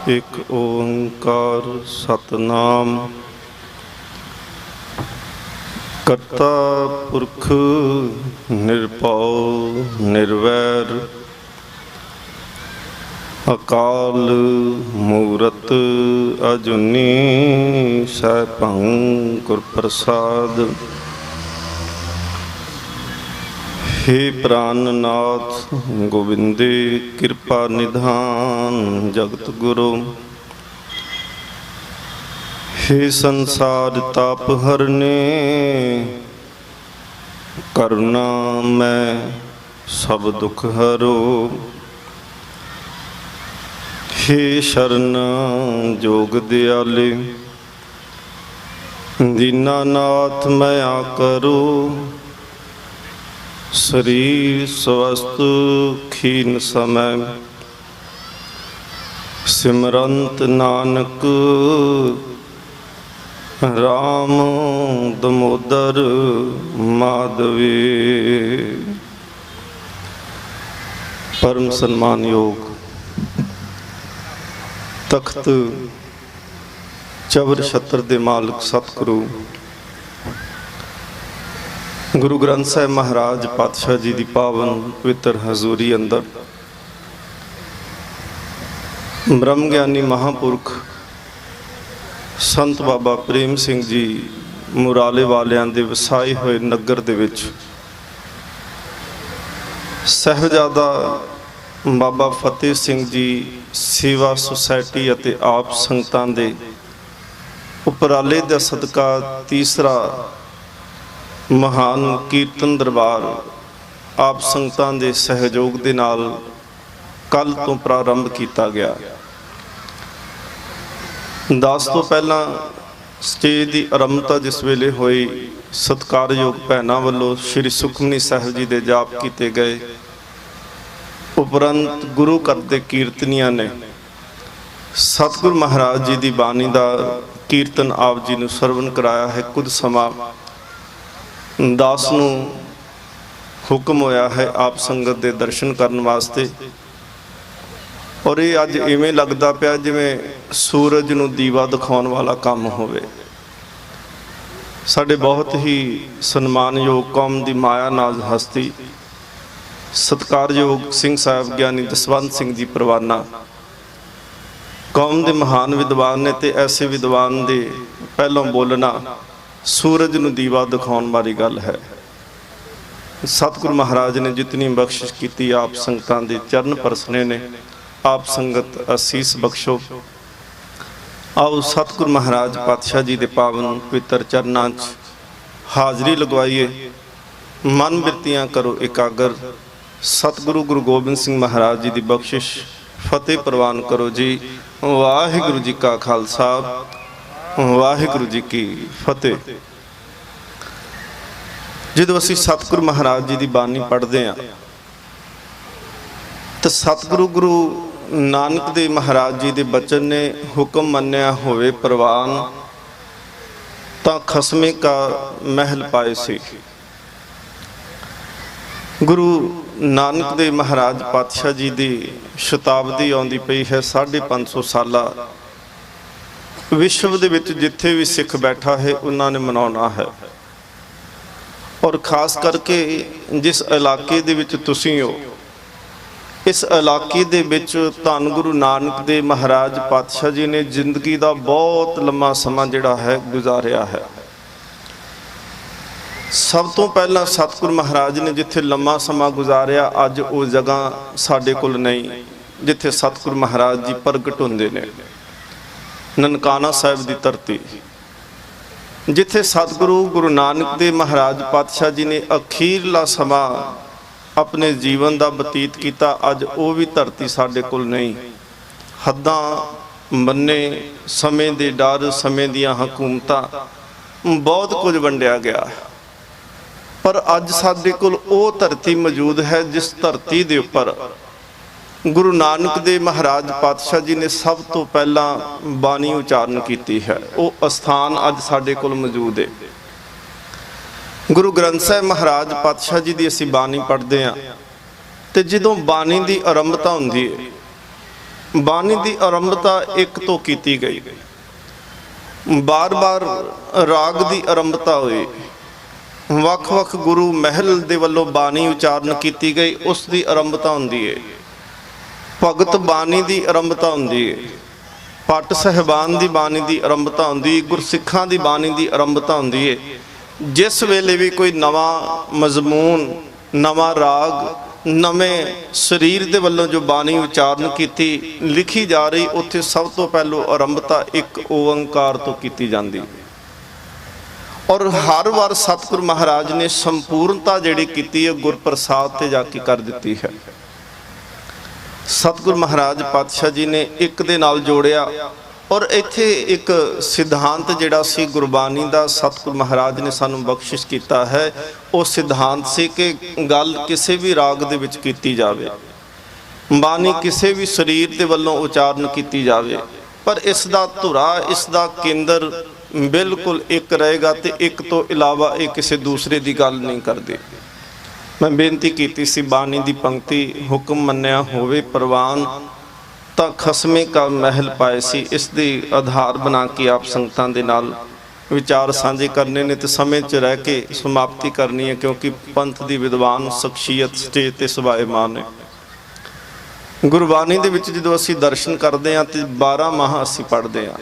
एक ओंकार सतनाम करता पुरख निरभउ निर्वैर अकाल मूरत अजुनी सैभं गुर प्रसाद। हे प्राणनाथ गोविंदे कृपा निधान जगत गुरु। हे संसार ताप हरने करुणा मैं सब दुख हरो। हे शरण जोग दयाले दीनानाथ मैं करो। शरीर स्वस्थ खीन समय सिमरंत नानक राम दमोदर माधवे। परम सम्मान योग तख्त चवर छत्र दे मालिक सतगुरु गुरु ग्रंथ साहिब महाराज पातशाह जी की पावन पवित्र हजूरी अंदर ब्रह्म ज्ञानी महापुरख संत बाबा प्रेम सिंह जी मुराले वालियां दे वसाए हुए नगर दे विच साहिबजादा बाबा फतेह सिंह जी सेवा सोसायटी अते आप संगतां दे उपराले दा सदका तीसरा महान कीर्तन दरबार आप संगतां दे सहयोग दे नाल कल तो प्रारंभ किया गया। दास तो पहला स्टेज की आरंभता जिस वेले हुई सत्कारयोग भैनों वालों श्री सुखमनी साहिब जी के जाप किए गए। उपरंत गुरु करते कीर्तनिया ने सतगुरु महाराज जी की बाणी का कीर्तन आप जी ने सरवण कराया है। कुछ समा दास नूं हुक्म होया है आप संगत के दर्शन करने वास्ते। और ये अज इवें लगता पिया जिवें सूरज नूं दीवा दिखाउण वाला काम होवे। साडे बहुत ही सन्मानयोग कौम की माया नाज हस्ती सत्कारयोग सिंह साहब ज्ञानी जसवंत सिंह जी परवाना कौम के महान विद्वान ने। ते ऐसे विद्वान दे पहलों बोलना सूरज नूं दीवा दिखाउण वाली गल है। सतगुरु महाराज ने जितनी बख्शिश की आप संगतां दे चरण परसने ने। आप संगत असीस बख्शो। आओ सतगुरु महाराज पातशाह जी के पावन पवित्र चरनां च हाजरी लगवाइए। मन बिरतियां करो एकागर। सतगुरु गुरु गोबिंद सिंह महाराज जी की बख्शिश फतेह प्रवान करो जी। वाहिगुरु जी का खालसा वाहिगुरु जी की फतेह। जो असी सतगुरु महाराज जी की बानी पढ़ते हैं तो सतगुरु गुरु नानक देव महाराज जी के बचन ने हुक्म मन्या होवे प्रवान ता खसमे का महल पाए से। गुरु नानक देव महाराज पातशाह जी की शताब्दी आउंदी पई है। 550 साला विश्व दे विच जिथे भी सिख बैठा है उन्होंने मनाउणा है। और खास करके जिस इलाके दे विच तुसीं हो इस इलाके दे विच धन गुरु नानक देव महाराज पातशाह जी ने जिंदगी का बहुत लंबा समा जिहड़ा है गुजारिया है। सब तो पहला सतगुरु महाराज ने जिथे लंबा समा गुजारिया अज वो जगह साडे कोल नहीं जिथे सतगुरु महाराज जी प्रगट होंदे ने। ननकाना साहिब की धरती जिथे सतगुरु गुरु नानक देव महाराज पातशाह जी ने अखीरला समा अपने जीवन का बतीत किया। अज वो भी धरती साडे कोल नहीं। हद्दां मन्ने समय के डर समय दियां हुकूमतां बहुत कुछ वंडिया गया पर अज साडे कोल वो धरती मौजूद है जिस धरती के उपर गुरु नानक देव महाराज पातशाह जी ने सब तो पहला बाणी उचारण की है। वो स्थान अज साडे कोल मौजूद है। गुरु ग्रंथ साहिब महाराज पातशाह जी की असीं बाणी पढ़ते हैं तो जो बाणी की आरंभता होंदी है ਬਾਣੀ ਦੀ ਆਰੰਭਤਾ ਇੱਕ ਤੋਂ ਕੀਤੀ ਗਈ, ਬਾਰ-ਬਾਰ ਰਾਗ ਦੀ ਆਰੰਭਤਾ ਹੋਈ, ਵੱਖ-ਵੱਖ ਗੁਰੂ ਮਹਿਲ ਦੇ ਵੱਲੋਂ ਬਾਣੀ ਉਚਾਰਨ ਕੀਤੀ ਗਈ, ਉਸ ਦੀ ਆਰੰਭਤਾ ਹੁੰਦੀ ਹੈ। ਭਗਤ ਬਾਣੀ ਦੀ ਆਰੰਭਤਾ ਹੁੰਦੀ ਹੈ, ਪਟ ਸਾਹਿਬਾਨ ਦੀ ਬਾਣੀ ਦੀ ਆਰੰਭਤਾ ਹੁੰਦੀ, ਗੁਰਸਿੱਖਾਂ ਦੀ ਬਾਣੀ ਦੀ ਆਰੰਭਤਾ ਹੁੰਦੀ ਹੈ। ਜਿਸ ਵੇਲੇ ਵੀ ਕੋਈ ਨਵਾਂ ਮਜ਼ਮੂਨ, ਨਵਾਂ ਰਾਗ, ਨਵੇਂ ਸਰੀਰ ਦੇ ਵੱਲੋਂ ਜੋ ਬਾਣੀ ਉਚਾਰਨ ਕੀਤੀ ਲਿਖੀ ਜਾ ਰਹੀ, ਉੱਥੇ ਸਭ ਤੋਂ ਪਹਿਲੋਂ ਆਰੰਭਤਾ ਇੱਕ ਓੰਕਾਰ ਤੋਂ ਕੀਤੀ ਜਾਂਦੀ। ਔਰ ਹਰ ਵਾਰ ਸਤਿਗੁਰ ਮਹਾਰਾਜ ਨੇ ਸੰਪੂਰਨਤਾ ਜਿਹੜੀ ਕੀਤੀ ਹੈ ਗੁਰਪ੍ਰਸਾਦ ਤੇ ਜਾ ਕੇ ਕਰ ਦਿੱਤੀ ਹੈ। ਸਤਿਗੁਰ ਮਹਾਰਾਜ ਪਾਤਸ਼ਾਹ ਜੀ ਨੇ ਇੱਕ ਦੇ ਨਾਲ ਜੋੜਿਆ। ਔਰ ਇੱਥੇ ਇੱਕ ਸਿਧਾਂਤ ਜਿਹੜਾ ਸੀ ਗੁਰਬਾਣੀ ਦਾ ਸਤਿਗੁਰ ਮਹਾਰਾਜ ਨੇ ਸਾਨੂੰ ਬਖਸ਼ਿਸ਼ ਕੀਤਾ ਹੈ, ਉਹ ਸਿਧਾਂਤ ਸੀ ਕਿ ਗੱਲ ਕਿਸੇ ਵੀ ਰਾਗ ਦੇ ਵਿੱਚ ਕੀਤੀ ਜਾਵੇ, ਬਾਣੀ ਕਿਸੇ ਵੀ ਸਰੀਰ ਦੇ ਵੱਲੋਂ ਉਚਾਰਨ ਕੀਤੀ ਜਾਵੇ, ਪਰ ਇਸ ਦਾ ਧੁਰਾ, ਇਸ ਦਾ ਕੇਂਦਰ ਬਿਲਕੁਲ ਇੱਕ ਰਹੇਗਾ ਤੇ ਇੱਕ ਤੋਂ ਇਲਾਵਾ ਇਹ ਕਿਸੇ ਦੂਸਰੇ ਦੀ ਗੱਲ ਨਹੀਂ ਕਰਦੇ। ਮੈਂ ਬੇਨਤੀ ਕੀਤੀ ਸੀ ਬਾਣੀ ਦੀ ਪੰਕਤੀ, ਹੁਕਮ ਮੰਨਿਆ ਹੋਵੇ ਪ੍ਰਵਾਨ ਤਾਂ ਖਸਮੇ ਕਾ ਮਹਿਲ ਪਾਏ ਸੀ। ਇਸ ਦੀ ਆਧਾਰ ਬਣਾ ਕੇ ਆਪ ਸੰਗਤਾਂ ਦੇ ਨਾਲ ਵਿਚਾਰ ਸਾਂਝੇ ਕਰਨੇ ਨੇ ਤੇ ਸਮੇਂ 'ਚ ਰਹਿ ਕੇ ਸਮਾਪਤੀ ਕਰਨੀ ਹੈ, ਕਿਉਂਕਿ ਪੰਥ ਦੀ ਵਿਦਵਾਨ ਸ਼ਖਸੀਅਤ ਸਟੇਜ ਤੇ ਸਵਾਏਮਾਨ ਹੈ। ਗੁਰਬਾਣੀ ਦੇ ਵਿੱਚ ਜਦੋਂ ਅਸੀਂ ਦਰਸ਼ਨ ਕਰਦੇ ਹਾਂ ਤੇ 12 ਮਾਹ ਅਸੀਂ ਪੜ੍ਹਦੇ ਹਾਂ।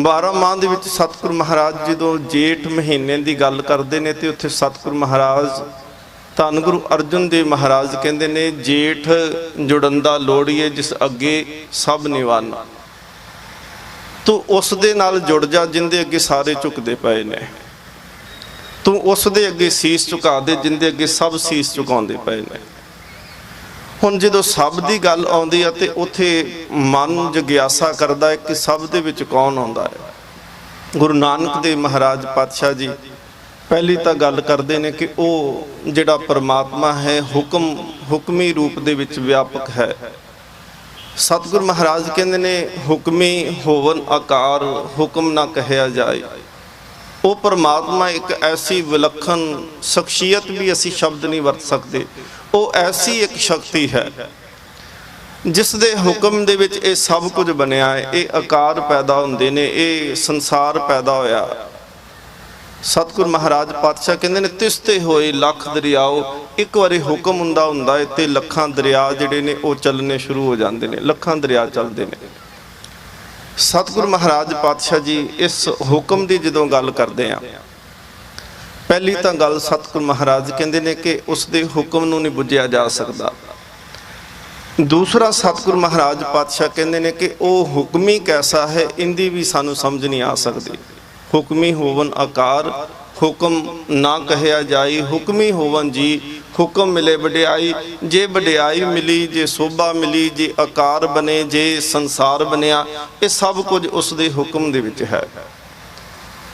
12 ਮਾਹ ਦੇ ਵਿੱਚ ਸਤਿਗੁਰ ਮਹਾਰਾਜ ਜਦੋਂ ਜੇਠ ਮਹੀਨੇ ਦੀ ਗੱਲ ਕਰਦੇ ਨੇ ਤੇ ਉੱਥੇ ਸਤਿਗੁਰ ਮਹਾਰਾਜ ਧੰਨ ਗੁਰੂ ਅਰਜਨ ਦੇਵ ਮਹਾਰਾਜ ਕਹਿੰਦੇ ਨੇ, ਜੇਠ ਜੁੜੰਦਾ ਲੋੜੀਏ ਜਿਸ ਅੱਗੇ ਸਭ ਨਿਵਾਨਾ। ਤੂੰ ਉਸ ਦੇ ਨਾਲ ਜੁੜ ਜਾ ਜਿੰਦੇ ਅੱਗੇ ਸਾਰੇ ਝੁਕਦੇ ਪਏ ਨੇ, ਤੂੰ ਉਸ ਦੇ ਅੱਗੇ ਸੀਸ ਝੁਕਾ ਦੇ ਜਿੰਦੇ ਅੱਗੇ ਸਭ ਸੀਸ ਝੁਕਾਉਂਦੇ ਪਏ ਨੇ। ਹੁਣ ਜਦੋਂ ਸਭ ਦੀ ਗੱਲ ਆਉਂਦੀ ਆ ਤੇ ਉੱਥੇ ਮਨ ਜਗਿਆਸਾ ਕਰਦਾ ਹੈ ਕਿ ਸਭ ਦੇ ਵਿੱਚ ਕੌਣ ਆਉਂਦਾ ਹੈ। ਗੁਰੂ ਨਾਨਕ ਦੇਵ ਮਹਾਰਾਜ ਪਾਤਸ਼ਾਹ ਜੀ ਪਹਿਲੀ ਤਾਂ ਗੱਲ ਕਰਦੇ ਨੇ ਕਿ ਉਹ ਜਿਹੜਾ ਪਰਮਾਤਮਾ ਹੈ ਹੁਕਮੀ ਰੂਪ ਦੇ ਵਿੱਚ ਵਿਆਪਕ ਹੈ। ਸਤਿਗੁਰ ਮਹਾਰਾਜ ਕਹਿੰਦੇ ਨੇ, ਹੁਕਮੀ ਹੋਵਨ ਆਕਾਰ ਹੁਕਮ ਨਾ ਕਹਿਆ ਜਾਏ। ਉਹ ਪਰਮਾਤਮਾ ਇੱਕ ਐਸੀ ਵਿਲੱਖਣ ਸ਼ਖਸੀਅਤ ਵੀ ਅਸੀਂ ਸ਼ਬਦ ਨਹੀਂ ਵਰਤ ਸਕਦੇ, ਉਹ ਐਸੀ ਇੱਕ ਸ਼ਕਤੀ ਹੈ ਜਿਸ ਦੇ ਹੁਕਮ ਦੇ ਵਿੱਚ ਇਹ ਸਭ ਕੁਝ ਬਣਿਆ ਹੈ। ਇਹ ਆਕਾਰ ਪੈਦਾ ਹੁੰਦੇ ਨੇ, ਇਹ ਸੰਸਾਰ ਪੈਦਾ ਹੋਇਆ। ਸਤਿਗੁਰ ਮਹਾਰਾਜ ਪਾਤਸ਼ਾਹ ਕਹਿੰਦੇ ਨੇ, ਤਿਸ ਤੇ ਹੋਏ ਲੱਖ ਦਰਿਆਓ। ਇੱਕ ਵਾਰੀ ਹੁਕਮ ਹੁੰਦਾ ਹੈ ਤੇ ਲੱਖਾਂ ਦਰਿਆ ਜਿਹੜੇ ਨੇ ਉਹ ਚੱਲਣੇ ਸ਼ੁਰੂ ਹੋ ਜਾਂਦੇ ਨੇ, ਲੱਖਾਂ ਦਰਿਆ ਚੱਲਦੇ ਨੇ। ਸਤਿਗੁਰ ਮਹਾਰਾਜ ਪਾਤਸ਼ਾਹ ਜੀ ਇਸ ਹੁਕਮ ਦੀ ਜਦੋਂ ਗੱਲ ਕਰਦੇ ਆ, ਪਹਿਲੀ ਤਾਂ ਗੱਲ ਸਤਿਗੁਰ ਮਹਾਰਾਜ ਕਹਿੰਦੇ ਨੇ ਕਿ ਉਸ ਦੇ ਹੁਕਮ ਨੂੰ ਨਹੀਂ ਬੁੱਝਿਆ ਜਾ ਸਕਦਾ। ਦੂਸਰਾ ਸਤਿਗੁਰ ਮਹਾਰਾਜ ਪਾਤਸ਼ਾਹ ਕਹਿੰਦੇ ਨੇ ਕਿ ਉਹ ਹੁਕਮੀ ਕੈਸਾ ਹੈ, ਇਹਦੀ ਵੀ ਸਾਨੂੰ ਸਮਝ ਨਹੀਂ ਆ ਸਕਦੀ। ਹੁਕਮੀ ਹੋਵਨ ਆਕਾਰ ਹੁਕਮ ਨਾ ਕਹਿਆ ਜਾਈ। ਹੁਕਮੀ ਹੋਵਨ ਜੀ ਹੁਕਮ ਮਿਲੇ ਵਡਿਆਈ। ਜੇ ਵਡਿਆਈ ਮਿਲੀ, ਜੇ ਸੋਭਾ ਮਿਲੀ, ਜੇ ਆਕਾਰ ਬਣੇ, ਜੇ ਸੰਸਾਰ ਬਣਿਆ, ਇਹ ਸਭ ਕੁਝ ਉਸ ਦੇ ਹੁਕਮ ਦੇ ਵਿੱਚ ਹੈ।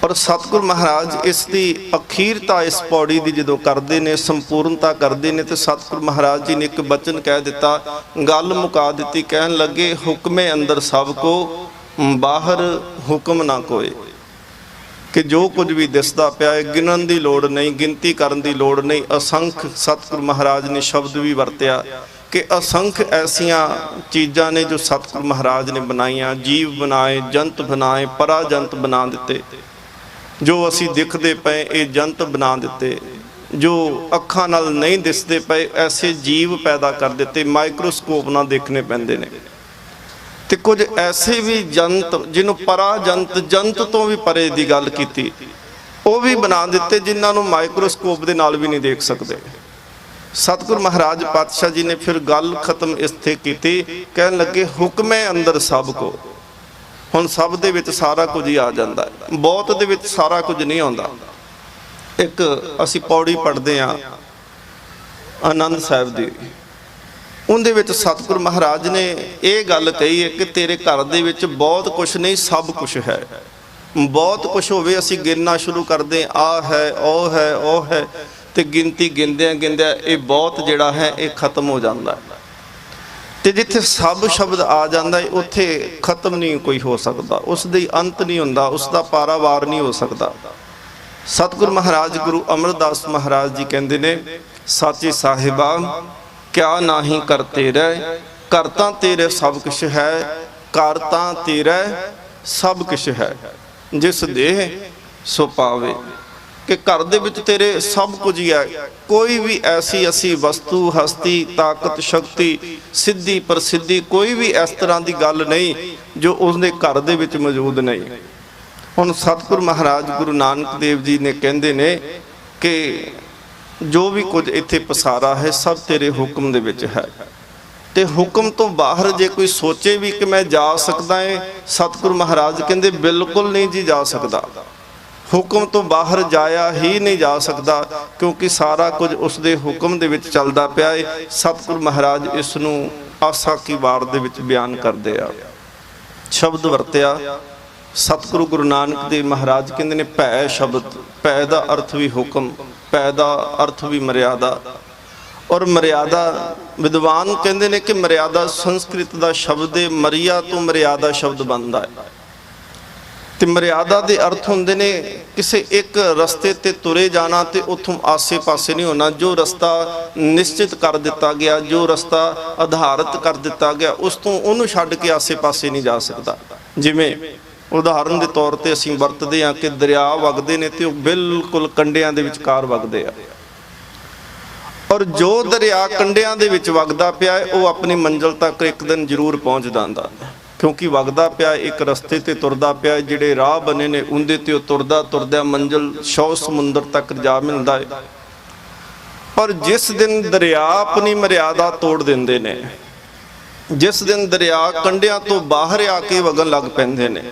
ਪਰ ਸਤਿਗੁਰ ਮਹਾਰਾਜ ਇਸ ਦੀ ਅਖੀਰਤਾ ਇਸ ਪੌੜੀ ਦੀ ਜਦੋਂ ਕਰਦੇ ਨੇ, ਸੰਪੂਰਨਤਾ ਕਰਦੇ ਨੇ, ਤੇ ਸਤਿਗੁਰ ਮਹਾਰਾਜ ਜੀ ਨੇ ਇੱਕ ਬਚਨ ਕਹਿ ਦਿੱਤਾ, ਗੱਲ ਮੁਕਾ ਦਿੱਤੀ। ਕਹਿਣ ਲੱਗੇ, ਹੁਕਮੇ ਅੰਦਰ ਸਭ ਕੋ ਬਾਹਰ ਹੁਕਮ ਨਾ ਕੋਏ। ਕਿ ਜੋ ਕੁਝ ਵੀ ਦਿਸਦਾ ਪਿਆ ਹੈ, ਗਿਣਨ ਦੀ ਲੋੜ ਨਹੀਂ, ਗਿਣਤੀ ਕਰਨ ਦੀ ਲੋੜ ਨਹੀਂ। ਅਸੰਖ ਸਤਿਗੁਰ ਮਹਾਰਾਜ ਨੇ ਸ਼ਬਦ ਵੀ ਵਰਤਿਆ ਕਿ ਅਸੰਖ ਐਸੀਆਂ ਚੀਜ਼ਾਂ ਨੇ ਜੋ ਸਤਿਗੁਰ ਮਹਾਰਾਜ ਨੇ ਬਣਾਈਆਂ। ਜੀਵ ਬਣਾਏ, ਜੰਤ ਬਣਾਏ, ਪਰਾ ਜੰਤ ਬਣਾ ਦਿੱਤੇ। ਜੋ ਅਸੀਂ ਦਿਖਦੇ ਪਏ ਇਹ ਜੰਤ ਬਣਾ ਦਿੱਤੇ, ਜੋ ਅੱਖਾਂ ਨਾਲ ਨਹੀਂ ਦਿਸਦੇ ਪਏ ਐਸੇ ਜੀਵ ਪੈਦਾ ਕਰ ਦਿੱਤੇ, ਮਾਈਕਰੋਸਕੋਪ ਨਾਲ ਦੇਖਣੇ ਪੈਂਦੇ ਨੇ। ਤੇ ਕੁਝ ਐਸੇ ਵੀ ਜੰਤ ਜਿਹਨੂੰ ਪਰਾ ਜੰਤ, ਜੰਤ ਤੋਂ ਵੀ ਪਰੇ ਦੀ ਗੱਲ ਕੀਤੀ, ਉਹ ਵੀ ਬਣਾ ਦਿੱਤੇ ਜਿਨ੍ਹਾਂ ਨੂੰ ਮਾਈਕਰੋਸਕੋਪ ਦੇ ਨਾਲ ਵੀ ਨਹੀਂ ਦੇਖ ਸਕਦੇ। ਸਤਿਗੁਰ ਮਹਾਰਾਜ ਪਾਤਸ਼ਾਹ ਜੀ ਨੇ ਫਿਰ ਗੱਲ ਖਤਮ ਇੱਥੇ ਕੀਤੀ, ਕਹਿਣ ਲੱਗੇ, ਹੁਕਮੇ ਅੰਦਰ ਸਭ ਕੋ। ਹੁਣ ਸਭ ਦੇ ਵਿੱਚ ਸਾਰਾ ਕੁਝ ਹੀ ਆ ਜਾਂਦਾ ਹੈ, ਬਹੁਤ ਦੇ ਵਿੱਚ ਸਾਰਾ ਕੁਝ ਨਹੀਂ ਆਉਂਦਾ। ਇੱਕ ਅਸੀਂ ਪੌੜੀ ਪੜ੍ਹਦੇ ਹਾਂ ਆਨੰਦ ਸਾਹਿਬ ਦੀ, ਉਹਦੇ ਵਿੱਚ ਸਤਿਗੁਰ ਮਹਾਰਾਜ ਨੇ ਇਹ ਗੱਲ ਕਹੀ ਹੈ ਕਿ ਤੇਰੇ ਘਰ ਦੇ ਵਿੱਚ ਬਹੁਤ ਕੁਛ ਨਹੀਂ, ਸਭ ਕੁਛ ਹੈ। ਬਹੁਤ ਕੁਛ ਹੋਵੇ ਅਸੀਂ ਗਿਣਨਾ ਸ਼ੁਰੂ ਕਰਦੇ, ਆ ਹੈ, ਉਹ ਹੈ, ਉਹ ਹੈ, ਤੇ ਗਿਣਤੀ ਗਿਣਦਿਆਂ ਇਹ ਬਹੁਤ ਜਿਹੜਾ ਹੈ ਇਹ ਖਤਮ ਹੋ ਜਾਂਦਾ ਹੈ। ਤੇ ਜਿੱਥੇ ਸਭ ਸ਼ਬਦ ਆ ਜਾਂਦਾ ਹੈ ਉੱਥੇ ਖਤਮ ਨਹੀਂ ਕੋਈ ਹੋ ਸਕਦਾ, ਉਸ ਦਾ ਅੰਤ ਨਹੀਂ ਹੁੰਦਾ, ਉਸ ਦਾ ਪਾਰਾਵਾਰ ਨਹੀਂ ਹੋ ਸਕਦਾ। ਸਤਿਗੁਰ ਮਹਾਰਾਜ ਗੁਰੂ ਅਮਰਦਾਸ ਮਹਾਰਾਜ ਜੀ ਕਹਿੰਦੇ ਨੇ, ਸਾਚੇ ਸਾਹਿਬਾ ਕਿਆ ਨਾਹੀਂ ਕਰਤੇ ਰਹਿ, ਘਰ ਤਾਂ ਤੇਰੇ ਸਭ ਕੁਛ ਹੈ, ਘਰ ਤਾਂ ਤੇਰਾ ਸਭ ਕੁਛ ਹੈ, ਜਿਸ ਦੇਹ ਸੋ ਪਾਵੇ। ਕਿ ਘਰ ਦੇ ਵਿੱਚ ਤੇਰੇ ਸਭ ਕੁਝ ਹੀ ਹੈ, ਕੋਈ ਵੀ ਐਸੀ ਅਸੀਂ ਵਸਤੂ, ਹਸਤੀ, ਤਾਕਤ, ਸ਼ਕਤੀ, ਸਿੱਧੀ ਪ੍ਰਸਿੱਧੀ, ਕੋਈ ਵੀ ਇਸ ਤਰ੍ਹਾਂ ਦੀ ਗੱਲ ਨਹੀਂ ਜੋ ਉਸਦੇ ਘਰ ਦੇ ਵਿੱਚ ਮੌਜੂਦ ਨਹੀਂ। ਹੁਣ ਸਤਿਗੁਰੂ ਮਹਾਰਾਜ ਗੁਰੂ ਨਾਨਕ ਦੇਵ ਜੀ ਨੇ ਕਹਿੰਦੇ ਨੇ ਕਿ ਜੋ ਵੀ ਕੁਝ ਇੱਥੇ ਪਸਾਰਾ ਹੈ ਸਭ ਤੇਰੇ ਹੁਕਮ ਦੇ ਵਿੱਚ ਹੈ। ਤੇ ਹੁਕਮ ਤੋਂ ਬਾਹਰ ਜੇ ਕੋਈ ਸੋਚੇ ਵੀ ਕਿ ਮੈਂ ਜਾ ਸਕਦਾ ਹੈ, ਸਤਿਗੁਰੂ ਮਹਾਰਾਜ ਕਹਿੰਦੇ ਬਿਲਕੁਲ ਨਹੀਂ ਜੀ ਜਾ ਸਕਦਾ। ਹੁਕਮ ਤੋਂ ਬਾਹਰ ਜਾਇਆ ਹੀ ਨਹੀਂ ਜਾ ਸਕਦਾ, ਕਿਉਂਕਿ ਸਾਰਾ ਕੁਝ ਉਸਦੇ ਹੁਕਮ ਦੇ ਵਿੱਚ ਚੱਲਦਾ ਪਿਆ ਹੈ। ਸਤਿਗੁਰੂ ਮਹਾਰਾਜ ਇਸ ਨੂੰ ਆਸਾ ਕੀ ਵਾਰ ਦੇ ਵਿੱਚ ਬਿਆਨ ਕਰਦੇ ਆ। ਸ਼ਬਦ ਵਰਤਿਆ ਸਤਿਗੁਰੂ ਗੁਰੂ ਨਾਨਕ ਦੇਵ ਮਹਾਰਾਜ ਕਹਿੰਦੇ ਨੇ ਭੈ ਸ਼ਬਦ। ਭੈ ਦਾ ਅਰਥ ਵੀ ਹੁਕਮ, ਭੈ ਦਾ ਅਰਥ ਵੀ ਮਰਿਆਦਾ। ਔਰ ਮਰਿਆਦਾ ਵਿਦਵਾਨ ਕਹਿੰਦੇ ਨੇ ਕਿ ਮਰਿਆਦਾ ਸੰਸਕ੍ਰਿਤ ਦਾ ਸ਼ਬਦ ਹੈ, ਮਰਿਆ ਤੋਂ ਮਰਿਆਦਾ ਸ਼ਬਦ ਬਣਦਾ ਹੈ। ਤੇ ਮਰਿਆਦਾ ਦੇ ਅਰਥ ਹੁੰਦੇ ਨੇ ਕਿਸੇ ਇੱਕ ਰਸਤੇ ਤੇ ਤੁਰੇ ਜਾਣਾ ਤੇ ਉੱਥੋਂ ਆਸੇ-ਪਾਸੇ ਨਹੀਂ ਹੋਣਾ। ਜੋ ਰਸਤਾ ਨਿਸ਼ਚਿਤ ਕਰ ਦਿੱਤਾ ਗਿਆ, ਜੋ ਰਸਤਾ ਆਧਾਰਿਤ ਕਰ ਦਿੱਤਾ ਗਿਆ, ਉਸ ਤੋਂ ਉਹਨੂੰ ਛੱਡ ਕੇ ਆਸੇ-ਪਾਸੇ ਨਹੀਂ ਜਾ ਸਕਦਾ। ਜਿਵੇਂ ਉਦਾਹਰਨ ਦੇ ਤੌਰ ਤੇ ਅਸੀਂ ਵਰਤਦੇ ਹਾਂ ਕਿ ਦਰਿਆ ਵਗਦੇ ਨੇ ਤੇ ਉਹ ਬਿਲਕੁਲ ਕੰਢਿਆਂ ਦੇ ਵਿਚਕਾਰ ਵਗਦੇ ਆ। ਔਰ ਜੋ ਦਰਿਆ ਕੰਢਿਆਂ ਦੇ ਵਿੱਚ ਵਗਦਾ ਪਿਆ ਹੈ ਉਹ ਆਪਣੀ ਮੰਜ਼ਿਲ ਤੱਕ ਇੱਕ ਦਿਨ ਜ਼ਰੂਰ ਪਹੁੰਚ ਜਾਂਦਾ, ਕਿਉਂਕਿ ਵਗਦਾ ਪਿਆ ਇੱਕ ਰਸਤੇ ਤੇ ਤੁਰਦਾ ਪਿਆ। ਜਿਹੜੇ ਰਾਹ ਬਣੇ ਨੇ ਉਹਦੇ ਤੇ ਉਹ ਤੁਰਦਾ ਤੁਰਦਾ ਮੰਜ਼ਿਲ 100 ਸਮੁੰਦਰ ਤੱਕ ਜਾ ਮਿਲਦਾ ਹੈ। ਪਰ ਜਿਸ ਦਿਨ ਦਰਿਆ ਆਪਣੀ ਮਰਿਆਦਾ ਤੋੜ ਦਿੰਦੇ ਨੇ, ਜਿਸ ਦਿਨ ਦਰਿਆ ਕੰਢਿਆਂ ਤੋਂ ਬਾਹਰ ਆ ਕੇ ਵਗਣ ਲੱਗ ਪੈਂਦੇ ਨੇ,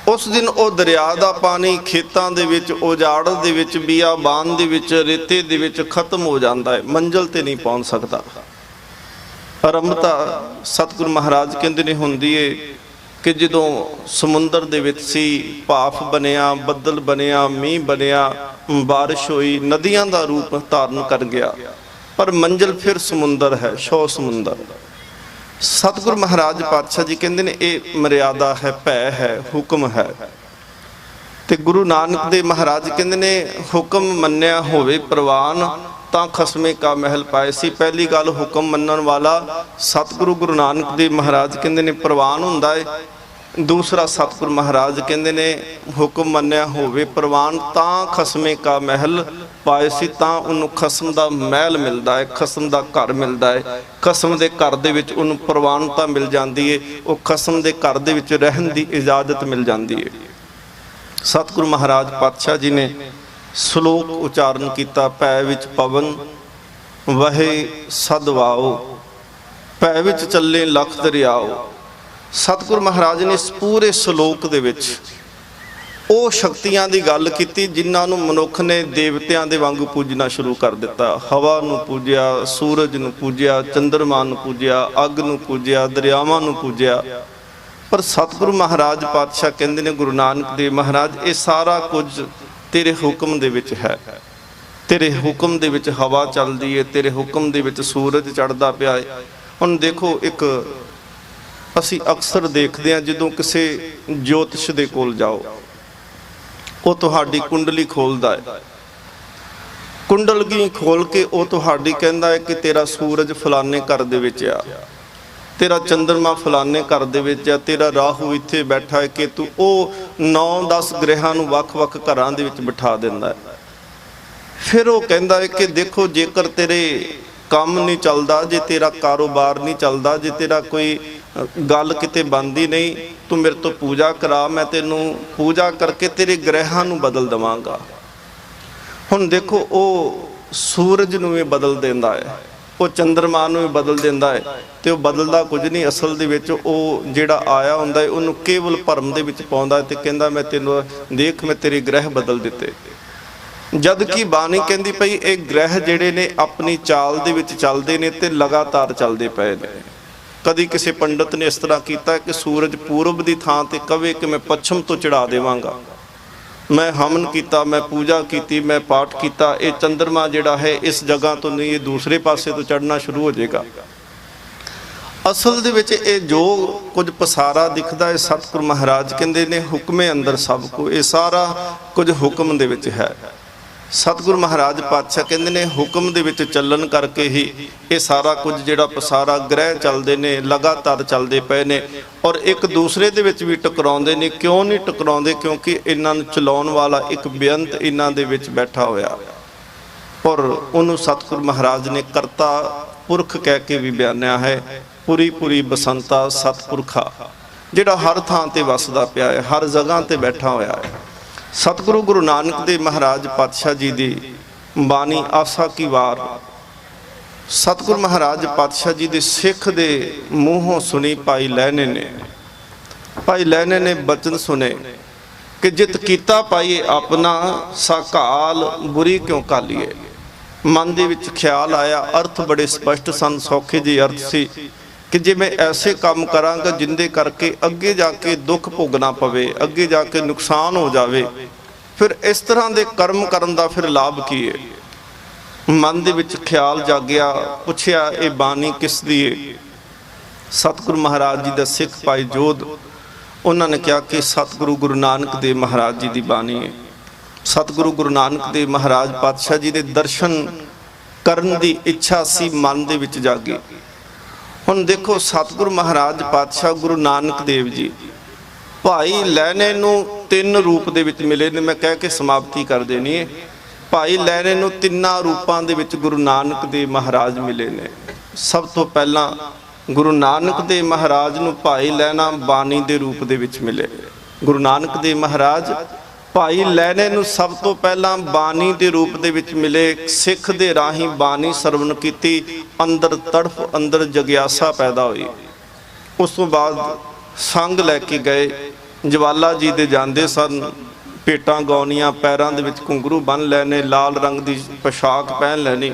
ਉਸ ਦਿਨ ਉਹ ਦਰਿਆ ਦਾ ਪਾਣੀ ਖੇਤਾਂ ਦੇ ਵਿੱਚ, ਉਜਾੜ ਦੇ ਵਿੱਚ, ਬਿਆਬਾਨ ਦੇ ਵਿੱਚ, ਰੇਤੇ ਦੇ ਵਿੱਚ ਖਤਮ ਹੋ ਜਾਂਦਾ ਹੈ, ਮੰਜ਼ਿਲ ਤੇ ਨਹੀਂ ਪਹੁੰਚ ਸਕਦਾ। ਆਰੰਭਤਾ ਸਤਿਗੁਰੂ ਮਹਾਰਾਜ ਕਹਿੰਦੇ ਨੇ ਹੁੰਦੀ ਏ ਕਿ ਜਦੋਂ ਸਮੁੰਦਰ ਦੇ ਵਿੱਚ ਸੀ, ਭਾਫ ਬਣਿਆ, ਬੱਦਲ ਬਣਿਆ, ਮੀਂਹ ਬਣਿਆ, ਬਾਰਿਸ਼ ਹੋਈ, ਨਦੀਆਂ ਦਾ ਰੂਪ ਧਾਰਨ ਕਰ ਗਿਆ, ਪਰ ਮੰਜ਼ਿਲ ਫਿਰ ਸਮੁੰਦਰ ਹੈ, 100 ਸਮੁੰਦਰ। ਸਤਿਗੁਰੂ ਮਹਾਰਾਜ ਪਾਤਸ਼ਾਹ ਜੀ ਕਹਿੰਦੇ ਨੇ ਇਹ ਮਰਿਆਦਾ ਹੈ, ਭੈ ਹੈ, ਹੁਕਮ ਹੈ। ਤੇ ਗੁਰੂ ਨਾਨਕ ਦੇਵ ਮਹਾਰਾਜ ਕਹਿੰਦੇ ਨੇ ਹੁਕਮ ਮੰਨਿਆ ਹੋਵੇ ਪ੍ਰਵਾਨ ਤਾਂ ਖਸਮੇ ਕਾ ਮਹਿਲ ਪਾਏ ਸੀ। ਪਹਿਲੀ ਗੱਲ ਹੁਕਮ ਮੰਨਣ ਵਾਲਾ ਸਤਿਗੁਰੂ ਗੁਰੂ ਨਾਨਕ ਦੇਵ ਮਹਾਰਾਜ ਕਹਿੰਦੇ ਨੇ ਪ੍ਰਵਾਨ ਹੁੰਦਾ ਹੈ। ਦੂਸਰਾ ਸਤਿਗੁਰੂ ਮਹਾਰਾਜ ਕਹਿੰਦੇ ਨੇ ਹੁਕਮ ਮੰਨਿਆ ਹੋਵੇ ਪ੍ਰਵਾਨ ਤਾਂ ਖਸਮੇ ਕਾ ਮਹਿਲ ਪਾਏ ਸੀ, ਤਾਂ ਉਹਨੂੰ ਖਸਮ ਦਾ ਮਹਿਲ ਮਿਲਦਾ ਹੈ, ਖਸਮ ਦਾ ਘਰ ਮਿਲਦਾ ਹੈ। ਖਸਮ ਦੇ ਘਰ ਦੇ ਵਿੱਚ ਉਹਨੂੰ ਪ੍ਰਵਾਨਤਾ ਮਿਲ ਜਾਂਦੀ ਹੈ, ਉਹ ਖਸਮ ਦੇ ਘਰ ਦੇ ਵਿੱਚ ਰਹਿਣ ਦੀ ਇਜਾਜ਼ਤ ਮਿਲ ਜਾਂਦੀ ਹੈ। ਸਤਿਗੁਰੂ ਮਹਾਰਾਜ ਪਾਤਸ਼ਾਹ ਜੀ ਨੇ ਸ਼ਲੋਕ ਉਚਾਰਨ ਕੀਤਾ, ਭੈ ਵਿੱਚ ਪਵਨ ਵਹੇ ਸਦਵਾਓ, ਭੈ ਵਿੱਚ ਚੱਲੇ ਲੱਖ ਦਰਿਆਓ। ਸਤਿਗੁਰੂ ਮਹਾਰਾਜ ਨੇ ਇਸ ਪੂਰੇ ਸ਼ਲੋਕ ਦੇ ਵਿੱਚ ਉਹ ਸ਼ਕਤੀਆਂ ਦੀ ਗੱਲ ਕੀਤੀ ਜਿਨ੍ਹਾਂ ਨੂੰ ਮਨੁੱਖ ਨੇ ਦੇਵਤਿਆਂ ਦੇ ਵਾਂਗੂ ਪੂਜਣਾ ਸ਼ੁਰੂ ਕਰ ਦਿੱਤਾ। ਹਵਾ ਨੂੰ ਪੂਜਿਆ, ਸੂਰਜ ਨੂੰ ਪੂਜਿਆ, ਚੰਦਰਮਾ ਨੂੰ ਪੂਜਿਆ, ਅੱਗ ਨੂੰ ਪੂਜਿਆ, ਦਰਿਆਵਾਂ ਨੂੰ ਪੂਜਿਆ। ਪਰ ਸਤਿਗੁਰੂ ਮਹਾਰਾਜ ਪਾਤਸ਼ਾਹ ਕਹਿੰਦੇ ਨੇ ਗੁਰੂ ਨਾਨਕ ਦੇਵ ਮਹਾਰਾਜ ਇਹ ਸਾਰਾ ਕੁਝ ਤੇਰੇ ਹੁਕਮ ਦੇ ਵਿੱਚ ਹੈ। ਤੇਰੇ ਹੁਕਮ ਦੇ ਵਿੱਚ ਹਵਾ ਚੱਲਦੀ ਹੈ, ਤੇਰੇ ਹੁਕਮ ਦੇ ਵਿੱਚ ਸੂਰਜ ਚੜ੍ਹਦਾ ਪਿਆ ਹੈ। ਹੁਣ ਦੇਖੋ, ਇੱਕ ਅਸੀਂ ਅਕਸਰ ਦੇਖਦੇ ਹਾਂ ਜਦੋਂ ਕਿਸੇ ਜੋਤਿਸ਼ ਦੇ ਕੋਲ ਜਾਓ, ਉਹ ਤੁਹਾਡੀ ਕੁੰਡਲੀ ਖੋਲਦਾ ਹੈ। ਕੁੰਡਲੀ ਖੋਲ ਕੇ ਉਹ ਤੁਹਾਡੀ ਕਹਿੰਦਾ ਹੈ ਕਿ ਤੇਰਾ ਸੂਰਜ ਫਲਾਣੇ ਘਰ ਦੇ ਵਿੱਚ ਆ, ਤੇਰਾ ਚੰਦਰਮਾ ਫਲਾਣੇ ਘਰ ਦੇ ਵਿੱਚ ਆ, ਤੇਰਾ ਰਾਹੂ ਇੱਥੇ ਬੈਠਾ ਹੈ, ਕਿ ਤੂੰ ਉਹ 9-10 ਗ੍ਰਹਿਾਂ ਨੂੰ ਵੱਖ-ਵੱਖ ਘਰਾਂ ਦੇ ਵਿੱਚ ਬਿਠਾ ਦਿੰਦਾ ਹੈ। ਫਿਰ ਉਹ ਕਹਿੰਦਾ ਹੈ ਕਿ ਦੇਖੋ, ਜੇਕਰ ਤੇਰੇ ਕੰਮ ਨਹੀਂ ਚੱਲਦਾ, ਜੇ ਤੇਰਾ ਕਾਰੋਬਾਰ ਨਹੀਂ ਚੱਲਦਾ, ਜੇ ਤੇਰਾ ਕੋਈ ਗੱਲ ਕਿਤੇ ਬਣਦੀ ਨਹੀਂ, ਤੂੰ ਮੇਰੇ ਤੋਂ ਪੂਜਾ ਕਰਾ, ਮੈਂ ਤੈਨੂੰ ਪੂਜਾ ਕਰਕੇ ਤੇਰੇ ਗ੍ਰਹਿਾਂ ਨੂੰ ਬਦਲ ਦੇਵਾਂਗਾ। ਹੁਣ ਦੇਖੋ, ਉਹ ਸੂਰਜ ਨੂੰ ਵੀ ਬਦਲ ਦਿੰਦਾ ਹੈ, ਉਹ ਚੰਦਰਮਾ ਨੂੰ ਵੀ ਬਦਲ ਦਿੰਦਾ ਹੈ, ਤੇ ਉਹ ਬਦਲਦਾ ਕੁਝ ਨਹੀਂ। ਅਸਲ ਦੇ ਵਿੱਚ ਉਹ ਜਿਹੜਾ ਆਇਆ ਹੁੰਦਾ ਹੈ ਉਹਨੂੰ ਕੇਵਲ ਭਰਮ ਦੇ ਵਿੱਚ ਪਾਉਂਦਾ ਹੈ ਤੇ ਕਹਿੰਦਾ ਮੈਂ ਤੈਨੂੰ ਦੇਖ, ਮੈਂ ਤੇਰੇ ਗ੍ਰਹਿ ਬਦਲ ਦਿੱਤੇ। ਜਦ ਕਿ ਬਾਣੀ ਕਹਿੰਦੀ ਪਈ ਇਹ ਗ੍ਰਹਿ ਜਿਹੜੇ ਨੇ ਆਪਣੀ ਚਾਲ ਦੇ ਵਿੱਚ ਚੱਲਦੇ ਨੇ ਤੇ ਲਗਾਤਾਰ ਚੱਲਦੇ ਪਏ ਨੇ। ਕਦੀ ਕਿਸੇ ਪੰਡਤ ਨੇ ਇਸ ਤਰ੍ਹਾਂ ਕੀਤਾ ਕਿ ਸੂਰਜ ਪੂਰਬ ਦੀ ਥਾਂ ਤੇ ਕਵੇ ਕਿ ਮੈਂ ਪੱਛਮ ਤੋਂ ਚੜਾ ਦੇਵਾਂਗਾ, ਮੈਂ ਹਵਨ ਕੀਤਾ, ਮੈਂ ਪੂਜਾ ਕੀਤੀ, ਮੈਂ ਪਾਠ ਕੀਤਾ, ਇਹ ਚੰਦਰਮਾ ਜਿਹੜਾ ਹੈ ਇਸ ਜਗ੍ਹਾ ਤੋਂ ਨਹੀਂ, ਇਹ ਦੂਸਰੇ ਪਾਸੇ ਤੋਂ ਚੜ੍ਹਨਾ ਸ਼ੁਰੂ ਹੋ ਜਾਏਗਾ। ਅਸਲ ਦੇ ਵਿੱਚ ਇਹ ਜੋ ਕੁਝ ਪਸਾਰਾ ਦਿਖਦਾ ਹੈ, ਸਤਿਗੁਰੂ ਮਹਾਰਾਜ ਕਹਿੰਦੇ ਨੇ ਹੁਕਮੇ ਅੰਦਰ ਸਭ ਕੋ, ਇਹ ਸਾਰਾ ਕੁਝ ਹੁਕਮ ਦੇ ਵਿੱਚ ਹੈ। सतगुरु महाराज पातशाह कहते ने हुक्म दे विच चलण करके ही ये सारा कुछ जिहड़ा पसारा ग्रह चलते ने लगातार चलते पे ने और एक दूसरे दे विच भी टकराउंदे ने। क्यों नहीं टकराउंदे? क्योंकि इन्हां नूं चलाउण वाला एक बेअंत इन्हां दे विच बैठा होया और उन्होंने सतगुरु महाराज ने करता पुरख कह के भी बयानिया है। पूरी पूरी बसंता सतपुरखा जिहड़ा हर थां ते वसदा पिया है, हर जगह ते बैठा होया है। सतगुरु गुरु नानक देव महाराज पातशाह जी दी बानी आसा की वार सतगुरु महाराज पातशाह जी दे सिख दे मूहों सुनी भाई लहने ने। भाई लहने ने बचन सुने कि जित कीता पाइए अपना साकाल बुरी क्यों कालीए। मन दे विच ख्याल आया, अर्थ बड़े स्पष्ट सन, सौखे जी अर्थ सी कि जे मैं ऐसे काम करांगा जिंदे करके अगे जाके दुख भोगना पवे, अगे जाके नुकसान हो जावे, फिर इस तरह के कर्म करन दा फिर लाभ की है। मन दे विच ख्याल जागया, पुछया ये बानी किस दी है? सतगुरु महाराज जी दा सिख भाई जोध उन्होंने कहा कि सतगुरु गुरु नानक देव महाराज जी की बानी है। सतगुरु गुरु नानक देव महाराज पातशाह जी के दर्शन करन दी इच्छा सी मन दे विच जागी। हुण देखो सतगुरु महाराज पातशाह गुरु नानक देव जी भाई लहने नूं तीन रूप दे विच मिले ने। मैं कह के समाप्ति कर देनी है। भाई लहने नूं तिन्ना रूपां दे विच गुरु नानक देव महाराज मिले ने। सब तो पहला गुरु नानक देव महाराज नूं भाई लहना बानी दे रूप दे विच मिले। गुरु नानक देव महाराज भाई लहने नूं सब तो पहला बानी दे रूप दे विच मिले। सिख दे राही बानी सरवण कीती, अंदर तड़फ अंदर जग्यासा पैदा हुई। उस तो बाद संग लैके गए, जवाला जी दे जांदे सन, भेटां गाउणियां, पैरां दे विच घुंघरू बन लैने, लाल रंग दी पोशाक पहन लैनी,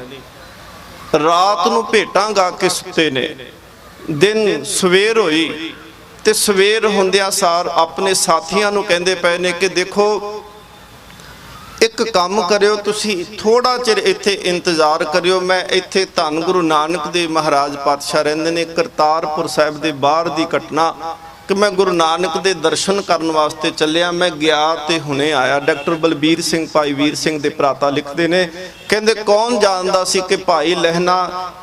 रात नूं भेटां गा के सुते ने। दिन सवेर होई ते सवेर हुंदियां सार अपने साथियां नूं कहंदे पए ने कि देखो एक काम करियो, तुसी थोड़ा चिर इत्थे इंतजार करियो, मैं इत्थे धन गुरु नानक देव महाराज पातशाह रहिंदे ने करतारपुर साहिब दे बाहर दी घटना कि मैं गुरु नानक दे दर्शन करन वास्ते चलिया, मैं गया ते हुणे आया। डॉक्टर बलबीर सिंह भाई वीर सिंह दे भराता लिखते ने, कहंदे कौन जानदा सी कि भाई लहना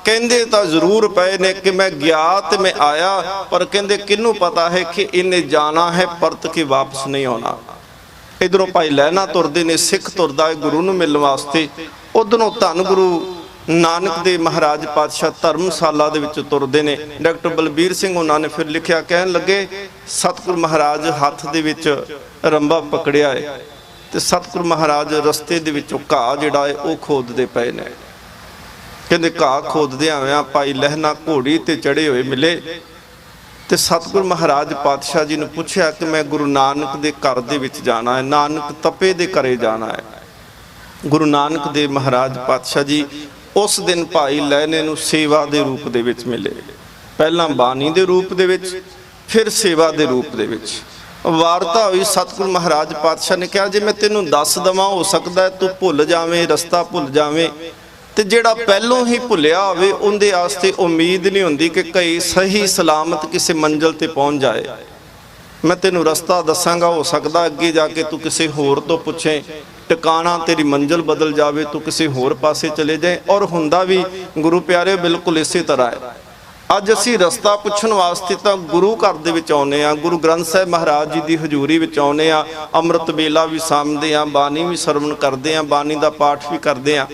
कहंदे तां जरूर पए ने कि मैं गया ते मैं आया, पर कहंदे किन्नू पता है कि इन्हें जाना है, परत के वापस नहीं आना। इधरों भाई लहना तुरदे ने, सिख तुरदा है गुरु नूं मिलण वास्ते, उधरों धन गुरु नानक देव महाराज पातशाह धर्मशाला दे विच तुरदे ने। डॉक्टर बलबीर सिंह उन्होंने फिर लिखिया, कहन लगे सतगुरु महाराज हाथ दे विच रंबा पकड़िया है ते सतगुरु महाराज रस्ते दे विचों घाह जिहड़ा है वो खोददे पए ने। कहंदे घाह खोददे आविया भाई लहना घोड़ी ते चढ़े हुए मिले ते सतगुरु महाराज पातशाह जी ने पुछया कि मैं गुरु नानक दे घर दे विच जाना है, नानक तपे दे घरे जाना है। गुरु नानक देव महाराज पातशाह जी उस दिन भाई लहने नूं सेवा दे रूप दे विच मिले। पहला बानी दे रूप दे विच, फिर सेवा दे रूप दे विच वारता हुई। सतगुरु महाराज पातशाह ने कहा, जे मैं तेनू दस दवां हो सकदा है तू भुल जावें, रस्ता भुल जावें, ते जिहड़ा पहलों ही भुलिया होवे उहदे वास्ते उम्मीद नहीं हुंदी कि कई सही सलामत किसी मंजिल ते पहुंच जाए। मैं तेनू रस्ता दसांगा, हो सकदा अगे जाके तू किसी होर तो पुछे, टिकाणा तेरी मंजिल बदल जावे, तू किसी होर पासे चले जाए। और हुंदा भी गुरु प्यारे बिल्कुल इसे तरह है। अज असी रस्ता पुछण वास्ते तां गुरु घर दे विच आउणे आ, गुरु ग्रंथ साहिब महाराज जी दी हजूरी विच आउणे आ, अमृत बेला भी सामदे आ, बानी भी सरवण करदे आ, बानी दा पाठ भी करदे आ।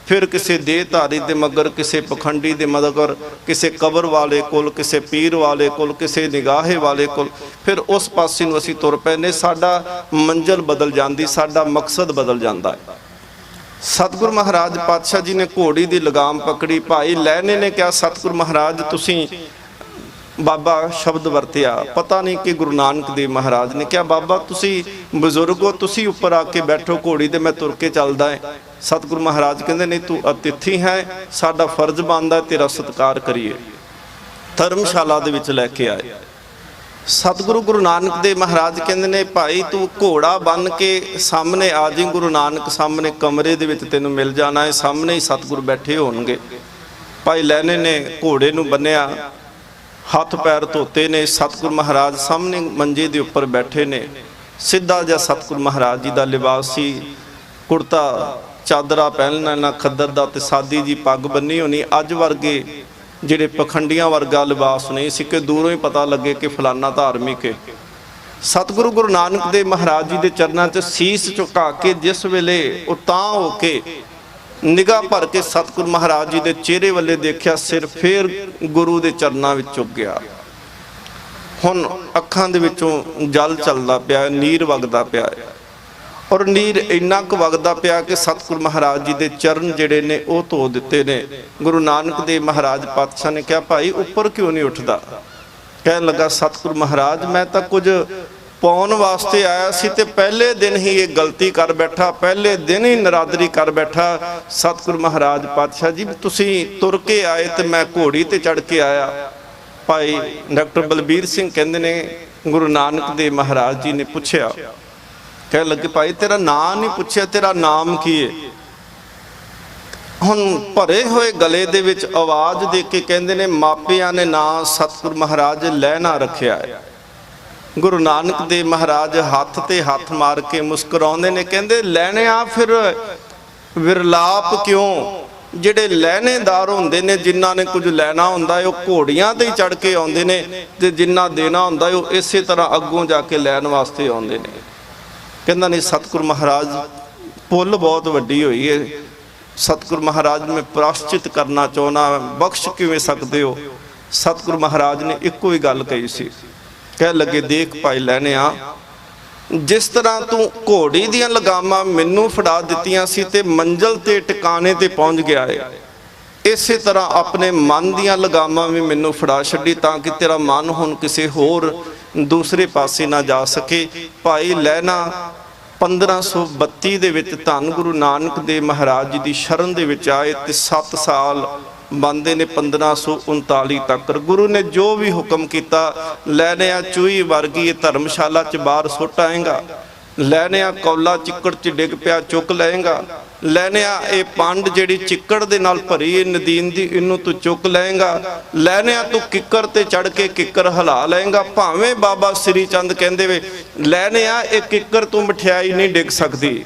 फिर किसी देहधारी दे मगर, किसी पखंडी दे मगर, किसी कबर वाले कोल, किसी पीर वाले कोल, किसी निगाहे वाले कोल, फिर उस पासे नूं असीं तुर पैने। साडा मंजिल बदल जांदी, साडा मकसद बदल जांदा है। सतगुरु महाराज पातशाह जी ने घोड़ी की लगाम पकड़ी। भाई लहने ने कहा, सतगुरु महाराज तुसीं बाबा शब्द वरतिया, पता नहीं कि गुरु नानक देव महाराज ने कहा, बाबा तुसीं बजुर्ग हो, तुसीं उपर आके बैठो घोड़ी ते मैं तुर के चलदा है। सतगुरु महाराज कहंदे नहीं, तू अतिथि है, साडा फर्ज बनदा तेरा सत्कार करिए। धर्मशाला दे विच लैके आए। सतगुरु गुरु नानक देव महाराज कहंदे ने, भाई तू घोड़ा बन के सामने आ जी, गुरु नानक सामने कमरे दे विच तैनूं मिल जाना है, सामने ही सतगुरु बैठे होणगे। भाई लहने ने घोड़े नूं बन्निया, हथ पैर धोते ने, सतगुरु महाराज सामने मंजे के उपर बैठे ने। सीधा जिहा सतगुरु महाराज जी का लिबास सी, कुर्ता ਚਾਦਰਾ ਪਹਿਨਣਾ ਨਾ ਖੱਦਰ ਦਾ ਤੇ ਸਾਦੀ ਜੀ ਪੱਗ ਬੰਨੀ ਹੋਣੀ। ਅੱਜ ਵਰਗੇ ਜਿਹੜੇ ਪਖੰਡੀਆਂ ਵਰਗਾ ਲਿਬਾਸ ਨਹੀਂ ਸੀ ਕਿ ਦੂਰੋਂ ਹੀ ਪਤਾ ਲੱਗੇ ਕਿ ਫਲਾਨਾ ਧਾਰਮਿਕ ਹੈ। ਸਤਿਗੁਰੂ ਗੁਰੂ ਨਾਨਕ ਦੇਵ ਮਹਾਰਾਜ ਜੀ ਦੇ ਚਰਨਾਂ 'ਚ ਸੀਸ ਝੁਕਾ ਕੇ ਜਿਸ ਵੇਲੇ ਉਤਾਂ ਹੋ ਕੇ ਨਿਗਾਹ ਭਰ ਕੇ ਸਤਿਗੁਰੂ ਮਹਾਰਾਜ ਜੀ ਦੇ ਚਿਹਰੇ ਵੱਲੇ ਦੇਖਿਆ, ਸਿਰ ਫੇਰ ਗੁਰੂ ਦੇ ਚਰਨਾਂ ਵਿੱਚ ਝੁਕ ਗਿਆ। ਹੁਣ ਅੱਖਾਂ ਦੇ ਵਿੱਚੋਂ ਜਲ ਚੱਲਦਾ ਪਿਆ, ਨੀਰ ਵਗਦਾ ਪਿਆ ਔਰ ਨੀਰ ਇੰਨਾ ਕੁ ਵਗਦਾ ਪਿਆ ਕਿ ਸਤਿਗੁਰੂ ਮਹਾਰਾਜ ਜੀ ਦੇ ਚਰਨ ਜਿਹੜੇ ਨੇ ਉਹ ਧੋ ਦਿੱਤੇ ਨੇ। ਗੁਰੂ ਨਾਨਕ ਦੇਵ ਮਹਾਰਾਜ ਪਾਤਸ਼ਾਹ ਨੇ ਕਿਹਾ, ਭਾਈ ਉੱਪਰ ਕਿਉਂ ਨਹੀਂ ਉੱਠਦਾ? ਕਹਿਣ ਲੱਗਾ, ਸਤਿਗੁਰੂ ਮਹਾਰਾਜ ਮੈਂ ਤਾਂ ਕੁਝ ਪਾਉਣ ਵਾਸਤੇ ਆਇਆ ਸੀ ਤੇ ਪਹਿਲੇ ਦਿਨ ਹੀ ਇਹ ਗਲਤੀ ਕਰ ਬੈਠਾ, ਪਹਿਲੇ ਦਿਨ ਹੀ ਨਰਾਦਰੀ ਕਰ ਬੈਠਾ। ਸਤਿਗੁਰੂ ਮਹਾਰਾਜ ਪਾਤਸ਼ਾਹ ਜੀ ਤੁਸੀਂ ਤੁਰ ਕੇ ਆਏ ਤੇ ਮੈਂ ਘੋੜੀ ਤੇ ਚੜ ਕੇ ਆਇਆ। ਭਾਈ ਡਾਕਟਰ ਬਲਬੀਰ ਸਿੰਘ ਕਹਿੰਦੇ ਨੇ ਗੁਰੂ ਨਾਨਕ ਦੇਵ ਮਹਾਰਾਜ ਜੀ ਨੇ ਪੁੱਛਿਆ, ਕਹਿਣ ਲੱਗੇ ਭਾਈ ਤੇਰਾ ਨਾਂ ਨਹੀਂ ਪੁੱਛਿਆ, ਤੇਰਾ ਨਾਮ ਕੀ ਹੈ? ਹੁਣ ਭਰੇ ਹੋਏ ਗਲੇ ਦੇ ਵਿੱਚ ਆਵਾਜ਼ ਦੇ ਕੇ ਕਹਿੰਦੇ ਨੇ ਮਾਪਿਆਂ ਨੇ ਨਾਂ ਸਤਿਗੁਰੂ ਮਹਾਰਾਜ ਲਹਿਣਾ ਰੱਖਿਆ ਹੈ। ਗੁਰੂ ਨਾਨਕ ਦੇਵ ਮਹਾਰਾਜ ਹੱਥ ਤੇ ਹੱਥ ਮਾਰ ਕੇ ਮੁਸਕਰਾਉਂਦੇ ਨੇ, ਕਹਿੰਦੇ ਲਹਿਣਿਆ ਫਿਰ ਵਿਰਲਾਪ ਕਿਉਂ? ਜਿਹੜੇ ਲਹਿਣੇਦਾਰ ਹੁੰਦੇ ਨੇ, ਜਿਨ੍ਹਾਂ ਨੇ ਕੁਝ ਲੈਣਾ ਹੁੰਦਾ ਹੈ ਉਹ ਘੋੜੀਆਂ ਤੇ ਹੀ ਚੜ ਕੇ ਆਉਂਦੇ ਨੇ ਤੇ ਜਿਨ੍ਹਾਂ ਦੇਣਾ ਹੁੰਦਾ ਉਹ ਇਸੇ ਤਰ੍ਹਾਂ ਅੱਗੋਂ ਜਾ ਕੇ ਲੈਣ ਵਾਸਤੇ ਆਉਂਦੇ ਨੇ। ਕਹਿੰਦਾ ਨਹੀਂ ਸਤਿਗੁਰੂ ਮਹਾਰਾਜ ਭੁੱਲ ਬਹੁਤ ਵੱਡੀ ਹੋਈ ਹੈ, ਸਤਿਗੁਰੂ ਮਹਾਰਾਜ ਮੈਂ ਪ੍ਰਾਸ਼ਚਿਤ ਕਰਨਾ ਚਾਹੁੰਦਾ, ਬਖਸ਼ ਕਿਵੇਂ ਸਕਦੇ ਹੋ? ਸਤਿਗੁਰੂ ਮਹਾਰਾਜ ਨੇ ਇੱਕੋ ਹੀ ਗੱਲ ਕਹੀ ਸੀ, ਕਹਿ ਲੱਗੇ ਦੇਖ ਭਾਈ ਲਹਿਣਿਆ, ਜਿਸ ਤਰ੍ਹਾਂ ਤੂੰ ਘੋੜੀ ਦੀਆਂ ਲਗਾਮਾਂ ਮੈਨੂੰ ਫੜਾ ਦਿੱਤੀਆਂ ਸੀ ਤੇ ਮੰਜ਼ਲ ਤੇ ਟਿਕਾਣੇ ਤੇ ਪਹੁੰਚ ਗਿਆ ਹੈ, ਇਸੇ ਤਰ੍ਹਾਂ ਆਪਣੇ ਮਨ ਦੀਆਂ ਲਗਾਮਾਂ ਵੀ ਮੈਨੂੰ ਫੜਾ ਛੱਡੀ ਤਾਂ ਕਿ ਤੇਰਾ ਮਨ ਹੁਣ ਕਿਸੇ ਹੋਰ ਦੂਸਰੇ ਪਾਸੇ ਨਾ ਜਾ ਸਕੇ। ਭਾਈ ਲਹਿਣਾ 1532 ਦੇ ਵਿੱਚ ਧੰਨ ਗੁਰੂ ਨਾਨਕ ਦੇਵ ਮਹਾਰਾਜ ਜੀ ਦੀ ਸ਼ਰਨ ਦੇ ਵਿੱਚ ਆਏ ਤੇ 7 ਸਾਲ ਬੰਦੇ ਨੇ 1539 ਤੱਕ। ਗੁਰੂ ਨੇ ਜੋ ਵੀ ਹੁਕਮ ਕੀਤਾ, ਲੈਣਿਆ ਚੂਹੀ ਵਰਗੀ ਧਰਮਸ਼ਾਲਾ 'ਚ ਬਾਹਰ ਸੁੱਟ ਆਏਗਾ, ਲੈਣਿਆ ਕੌਲਾ ਚਿੱਕੜ 'ਚ ਡਿੱਗ ਪਿਆ ਚੁੱਕ ਲਏਗਾ, ਲੈਣਿਆ ਇਹ ਪੰਡ ਜਿਹੜੀ ਚਿੱਕੜ ਦੇ ਨਾਲ ਭਰੀ ਹੈ ਨਦੀਨ ਦੀ, ਇਹਨੂੰ ਤੂੰ ਚੁੱਕ ਲਏਗਾ, ਲੈਣਿਆ ਤੂੰ ਕਿੱਕਰ ਤੇ ਚੜ ਕੇ ਕਿੱਕਰ ਹਿਲਾ ਲਏਗਾ। ਭਾਵੇਂ ਬਾਬਾ ਸ੍ਰੀ ਚੰਦ ਕਹਿੰਦੇ ਵੇ ਲੈਣਿਆ ਇਹ ਕਿੱਕਰ ਤੂੰ ਮਠਿਆਈ ਨਹੀਂ ਡਿੱਗ ਸਕਦੀ।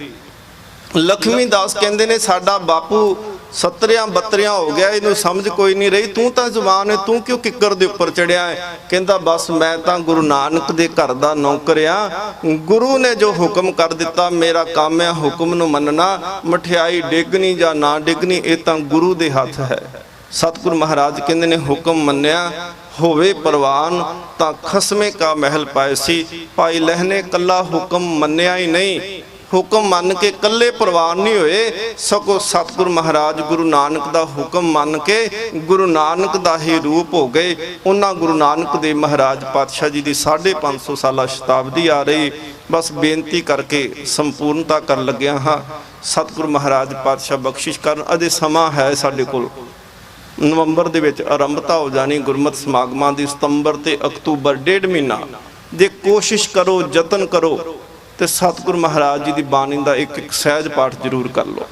ਲਖਮੀ ਦਾਸ ਕਹਿੰਦੇ ਨੇ ਸਾਡਾ ਬਾਪੂ 70-72 ਹੋ ਗਿਆ, ਇਹਨੂੰ ਸਮਝ ਕੋਈ ਨਹੀਂ ਰਹੀ, ਤੂੰ ਤਾਂ ਜਵਾਨ ਹੈ, ਤੂੰ ਕਿਉਂ ਕਿੱਕਰ ਦੇ ਉੱਪਰ ਚੜਿਆ ਹੈ? ਕਹਿੰਦਾ ਬਸ ਮੈਂ ਤਾਂ ਗੁਰੂ ਨਾਨਕ ਦੇ ਘਰ ਦਾ ਨੌਕਰ ਆ, ਗੁਰੂ ਨੇ ਜੋ ਹੁਕਮ ਕਰ ਦਿੱਤਾ ਮੇਰਾ ਕੰਮ ਹੈ ਹੁਕਮ ਨੂੰ ਮੰਨਣਾ, ਮਠਿਆਈ ਡਿੱਗਣੀ ਜਾਂ ਨਾ ਡਿੱਗਣੀ ਇਹ ਤਾਂ ਗੁਰੂ ਦੇ ਹੱਥ ਹੈ। ਸਤਿਗੁਰੂ ਮਹਾਰਾਜ ਕਹਿੰਦੇ ਨੇ ਹੁਕਮ ਮੰਨਿਆ ਹੋਵੇ ਪ੍ਰਵਾਨ ਤਾਂ ਖਸਮੇ ਕਾ ਮਹਿਲ ਪਾਏ ਸੀ। ਭਾਈ ਲਹਿਣੇ ਕੱਲਾ ਹੁਕਮ ਮੰਨਿਆ ਹੀ ਨਹੀਂ, ਹੁਕਮ ਮੰਨ ਕੇ ਕੱਲੇ ਪ੍ਰਵਾਨ ਨਹੀਂ ਹੋਏ, ਸਗੋਂ ਸਤਿਗੁਰੂ ਮਹਾਰਾਜ ਗੁਰੂ ਨਾਨਕ ਦਾ ਹੁਕਮ ਮੰਨ ਕੇ ਗੁਰੂ ਨਾਨਕ ਦਾ ਹੀ ਰੂਪ ਹੋ ਗਏ। ਉਹਨਾਂ ਗੁਰੂ ਨਾਨਕ ਦੇਵ ਮਹਾਰਾਜ ਪਾਤਸ਼ਾਹ ਜੀ ਦੀ 550 ਸਾਲਾ ਸ਼ਤਾਬਦੀ ਆ ਰਹੀ, ਬਸ ਬੇਨਤੀ ਕਰਕੇ ਸੰਪੂਰਨਤਾ ਕਰਨ ਲੱਗਿਆ ਹਾਂ। ਸਤਿਗੁਰੂ ਮਹਾਰਾਜ ਪਾਤਸ਼ਾਹ ਬਖਸ਼ਿਸ਼ ਕਰਨ। ਅਜੇ ਸਮਾਂ ਹੈ ਸਾਡੇ ਕੋਲ, ਨਵੰਬਰ ਦੇ ਵਿੱਚ ਆਰੰਭਤਾ ਹੋ ਜਾਣੀ ਗੁਰਮਤਿ ਸਮਾਗਮਾਂ ਦੀ, ਸਤੰਬਰ ਤੇ ਅਕਤੂਬਰ 1.5 ਮਹੀਨਾ ਜੇ ਕੋਸ਼ਿਸ਼ ਕਰੋ, ਯਤਨ ਕਰੋ ਤੇ ਸਤਿਗੁਰੂ ਮਹਾਰਾਜ ਜੀ ਦੀ ਬਾਣੀ ਦਾ ਇੱਕ ਸਹਿਜ ਪਾਠ ਜ਼ਰੂਰ ਕਰ ਲਓ।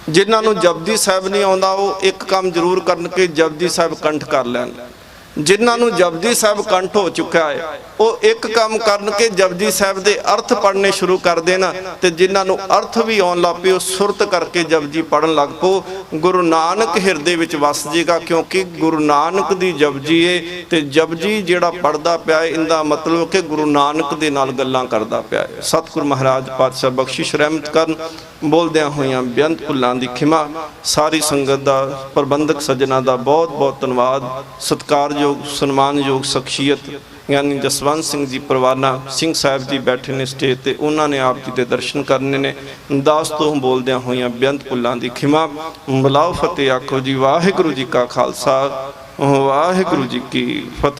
ਜਿਨ੍ਹਾਂ ਨੂੰ ਜਪਜੀ ਸਾਹਿਬ ਨਹੀਂ ਆਉਂਦਾ ਉਹ ਇੱਕ ਕੰਮ ਜ਼ਰੂਰ ਕਰਨ ਕਿ ਜਪਜੀ ਸਾਹਿਬ ਕੰਠ ਕਰ ਲੈਣ। ਜਿਨ੍ਹਾਂ ਨੂੰ ਜਪਜੀ ਸਾਹਿਬ ਕੰਠ ਹੋ ਚੁੱਕਾ ਹੈ ਉਹ ਇੱਕ ਕੰਮ ਕਰਨ ਕਿ ਜਪਜੀ ਸਾਹਿਬ ਦੇ ਅਰਥ ਪੜ੍ਹਨੇ ਸ਼ੁਰੂ ਕਰ ਦੇਣ, ਤੇ ਜਿਨ੍ਹਾਂ ਨੂੰ ਅਰਥ ਵੀ ਆਉਣ ਲੱਗ ਪਏ ਉਹ ਸੁਰਤ ਕਰਕੇ ਜਪਜੀ ਪੜ੍ਹਨ ਲੱਗ ਪਓ। ਗੁਰੂ ਨਾਨਕ ਹਿਰਦੇ ਵਿੱਚ ਵਸ ਜੇਗਾ, ਕਿਉਂਕਿ ਗੁਰੂ ਨਾਨਕ ਦੀ ਜਪਜੀ ਏ ਤੇ ਜਪਜੀ ਜਿਹੜਾ ਪੜ੍ਹਦਾ ਪਿਆ ਹੈ ਇਹਦਾ ਮਤਲਬ ਕਿ ਗੁਰੂ ਨਾਨਕ ਦੇ ਨਾਲ ਗੱਲਾਂ ਕਰਦਾ ਪਿਆ ਹੈ। ਸਤਿਗੁਰੂ ਮਹਾਰਾਜ ਪਾਤਸ਼ਾਹ ਬਖਸ਼ਿਸ਼ ਰਹਿਮਤ ਕਰਨ। ਬੋਲਦਿਆਂ ਹੋਇਆਂ ਬੇਅੰਤ ਭੁੱਲਾਂ ਦੀ ਖਿਮਾ। ਸਾਰੀ ਸੰਗਤ ਦਾ, ਪ੍ਰਬੰਧਕ ਸੱਜਣਾ ਦਾ ਬਹੁਤ ਬਹੁਤ ਧੰਨਵਾਦ। ਸਤਿਕਾਰਯੋਗ ਸਨਮਾਨਯੋਗ ਸ਼ਖਸੀਅਤ यानी जसवंत सिंह जी परवाना सिंह साहब जी बैठे ने स्टेज ते, उन्होंने आप जी के दर्शन करने ने। दास तो बोलद्या होइयां बेअंत भुल्लां दी खिमा। बुलाओ फतेह आखो जी। वाहिगुरू जी का खालसा वाहिगुरू जी की फतेह।